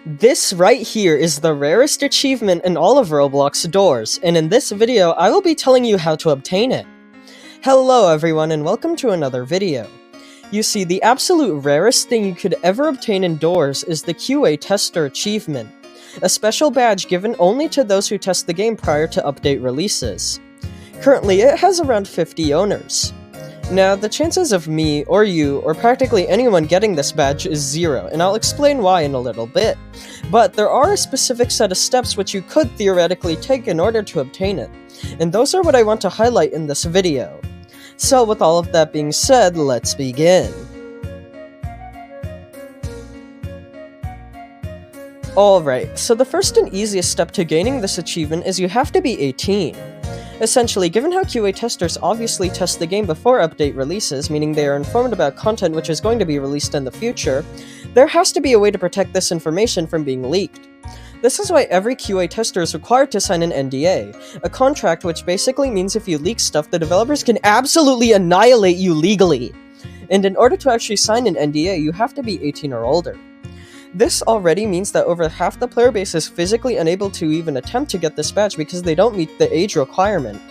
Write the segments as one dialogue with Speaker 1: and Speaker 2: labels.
Speaker 1: This right here is the rarest achievement in all of Roblox doors, and in this video, I will be telling you how to obtain it. Hello everyone and welcome to another video. You see, the absolute rarest thing you could ever obtain indoors is the QA Tester achievement, a special badge given only to those who test the game prior to update releases. Currently, it has around 50 owners. Now, the chances of me, or you, or practically anyone getting this badge is 0, and I'll explain why in a little bit. But there are a specific set of steps which you could theoretically take in order to obtain it, and those are what I want to highlight in this video. So with all of that being said, let's begin. Alright, so the first and easiest step to gaining this achievement is you have to be 18. Essentially, given how QA testers obviously test the game before update releases, meaning they are informed about content which is going to be released in the future, there has to be a way to protect this information from being leaked. This is why every QA tester is required to sign an NDA, a contract which basically means if you leak stuff, the developers can absolutely annihilate you legally. And in order to actually sign an NDA, you have to be 18 or older. This already means that over half the player base is physically unable to even attempt to get this badge because they don't meet the age requirement.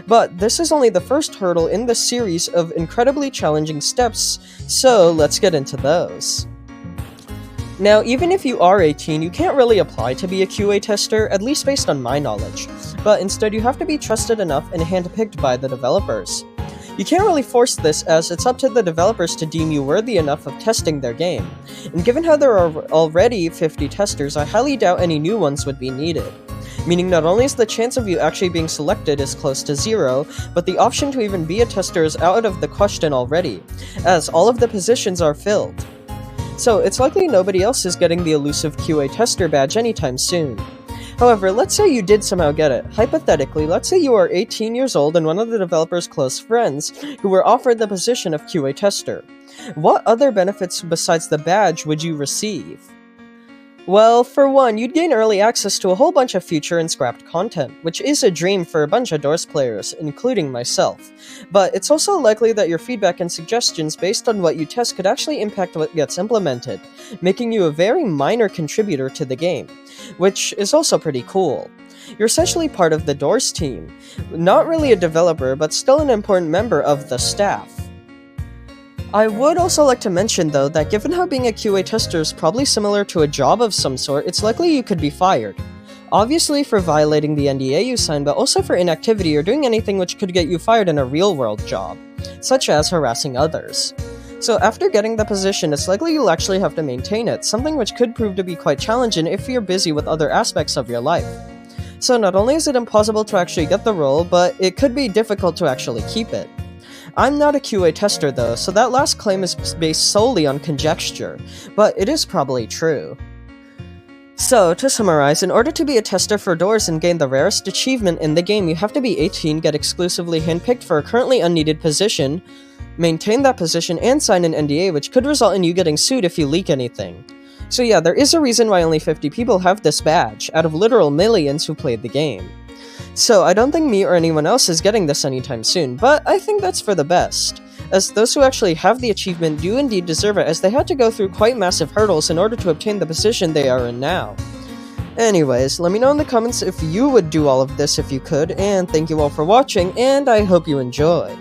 Speaker 1: But this is only the first hurdle in the series of incredibly challenging steps, so let's get into those. Now, even if you are 18, you can't really apply to be a QA tester, at least based on my knowledge, but instead you have to be trusted enough and handpicked by the developers. You can't really force this, as it's up to the developers to deem you worthy enough of testing their game, and given how there are already 50 testers, I highly doubt any new ones would be needed. Meaning not only is the chance of you actually being selected is close to 0, but the option to even be a tester is out of the question already, as all of the positions are filled. So it's likely nobody else is getting the elusive QA tester badge anytime soon. However, let's say you did somehow get it. Hypothetically, let's say you are 18 years old and one of the developer's close friends who were offered the position of QA tester. What other benefits besides the badge would you receive? Well, for one, you'd gain early access to a whole bunch of future and scrapped content, which is a dream for a bunch of Doors players, including myself. But it's also likely that your feedback and suggestions based on what you test could actually impact what gets implemented, making you a very minor contributor to the game, which is also pretty cool. You're essentially part of the Doors team. Not really a developer, but still an important member of the staff. I would also like to mention though that given how being a QA tester is probably similar to a job of some sort, it's likely you could be fired. Obviously for violating the NDA you signed, but also for inactivity or doing anything which could get you fired in a real-world job, such as harassing others. So after getting the position, it's likely you'll actually have to maintain it, something which could prove to be quite challenging if you're busy with other aspects of your life. So not only is it impossible to actually get the role, but it could be difficult to actually keep it. I'm not a QA tester though, so that last claim is based solely on conjecture, but it is probably true. So, to summarize, in order to be a tester for Doors and gain the rarest achievement in the game, you have to be 18, get exclusively handpicked for a currently unneeded position, maintain that position, and sign an NDA, which could result in you getting sued if you leak anything. So yeah, there is a reason why only 50 people have this badge, out of literal millions who played the game. So I don't think me or anyone else is getting this anytime soon, but I think that's for the best, as those who actually have the achievement do indeed deserve it, as they had to go through quite massive hurdles in order to obtain the position they are in now. Anyways, let me know in the comments if you would do all of this if you could, and thank you all for watching, and I hope you enjoyed.